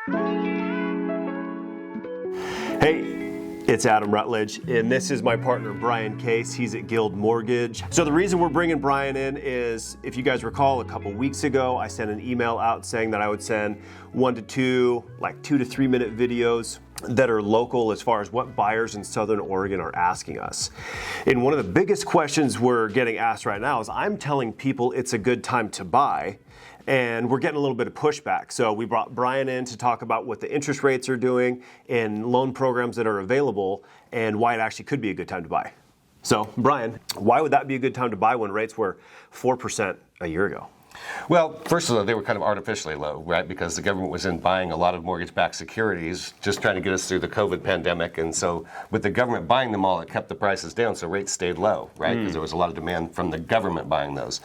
Hey, it's Adam Rutledge, and this is my partner Brian Case. He's at Guild Mortgage. So the reason we're bringing Brian in is, if you guys recall, a couple weeks ago, I sent an email out saying that I would send 1 to 2, like 2 to 3 minute videos that are local as far as what buyers in Southern Oregon are asking us. And one of the biggest questions we're getting asked right now is, I'm telling people it's a good time to buy, and we're getting a little bit of pushback. So we brought Brian in to talk about what the interest rates are doing and loan programs that are available and why it actually could be a good time to buy. So Brian, why would that be a good time to buy when rates were 4% a year ago? Well, first of all, they were kind of artificially low, right? Because the government was in buying a lot of mortgage-backed securities, just trying to get us through the COVID pandemic. And so with the government buying them all, it kept the prices down, so rates stayed low, right? Because there was a lot of demand from the government buying those.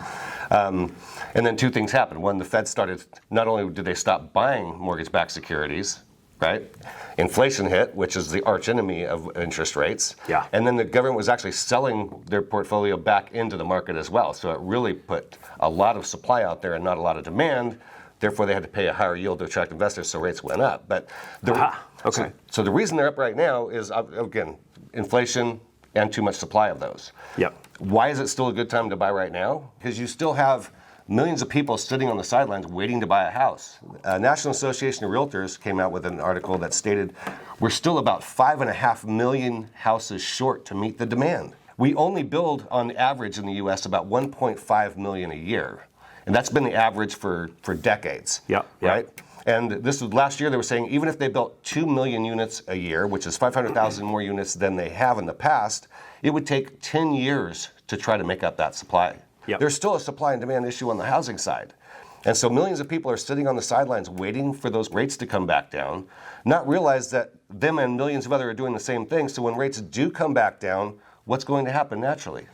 And then two things happened. One, the Fed started, not only did they stop buying mortgage-backed securities, right? Inflation hit, which is the arch enemy of interest rates. Yeah. And then the government was actually selling their portfolio back into the market as well. So it really put a lot of supply out there and not a lot of demand. Therefore, they had to pay a higher yield to attract investors, so rates went up. But so the reason they're up right now is, again, inflation and too much supply of those. Yep. Why is it still a good time to buy right now? Because you still have millions of people sitting on the sidelines waiting to buy a house. National Association of Realtors came out with an article that stated we're still about 5.5 million houses short to meet the demand. We only build, on average in the U.S., about 1.5 million a year. And that's been the average for decades. Yep. Right? And this was last year, they were saying even if they built 2 million units a year, which is 500,000 more units than they have in the past, it would take 10 years to try to make up that supply. Yep. There's still a supply and demand issue on the housing side. And so millions of people are sitting on the sidelines waiting for those rates to come back down, not realize that them and millions of others are doing the same thing. So when rates do come back down, what's going to happen naturally?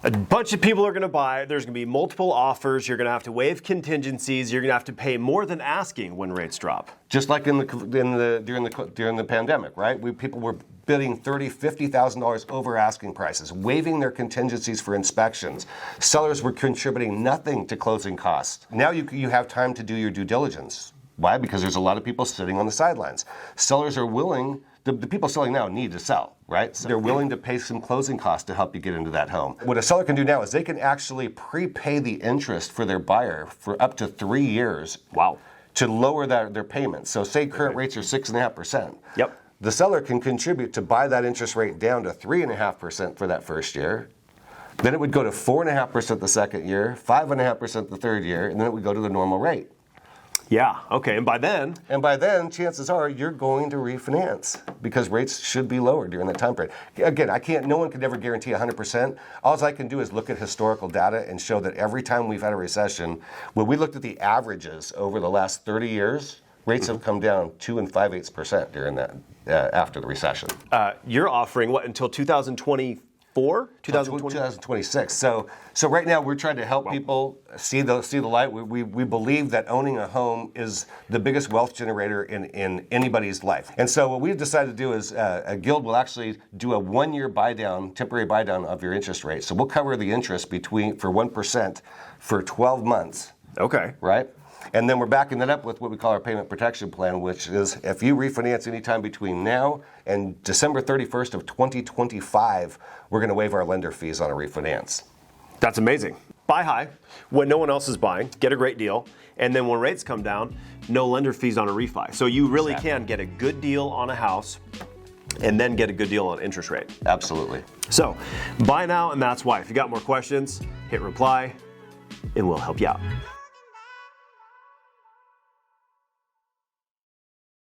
A bunch of people are going to buy. There's going to be multiple offers. You're going to have to waive contingencies. You're going to have to pay more than asking when rates drop. Just like during the pandemic, right? People were bidding $30,000, $50,000 over asking prices, waiving their contingencies for inspections. Sellers were contributing nothing to closing costs. Now you have time to do your due diligence. Why? Because there's a lot of people sitting on the sidelines. Sellers are willing. The people selling now need to sell, right? So they're willing to pay some closing costs to help you get into that home. What a seller can do now is they can actually prepay the interest for their buyer for up to 3 years. Wow. To lower their payments. So say current rates are 6.5%. Yep. The seller can contribute to buy that interest rate down to 3.5% for that first year. Then it would go to 4.5% the second year, 5.5% the third year, and then it would go to the normal rate. Yeah, okay, and by then, chances are you're going to refinance because rates should be lower during that time period. Again, no one can ever guarantee 100%. All I can do is look at historical data and show that every time we've had a recession, when we looked at the averages over the last 30 years, rates have come down 2 5/8% during that, after the recession. you're offering what, until 2024? 2026. So right now we're trying to help people see the light. We believe that owning a home is the biggest wealth generator in anybody's life. And so what we've decided to do is a Guild will actually do a 1-year temporary buy down of your interest rate. So we'll cover the interest for 1% for 12 months. Okay. Right? And then we're backing that up with what we call our payment protection plan, which is if you refinance anytime between now and December 31st of 2025, we're going to waive our lender fees on a refinance. That's amazing. Buy high when no one else is buying, get a great deal, and then when rates come down, no lender fees on a refi. So you really can get a good deal on a house and then get a good deal on interest rate. Absolutely. So buy now, and that's why. If you got more questions, hit reply, and we'll help you out.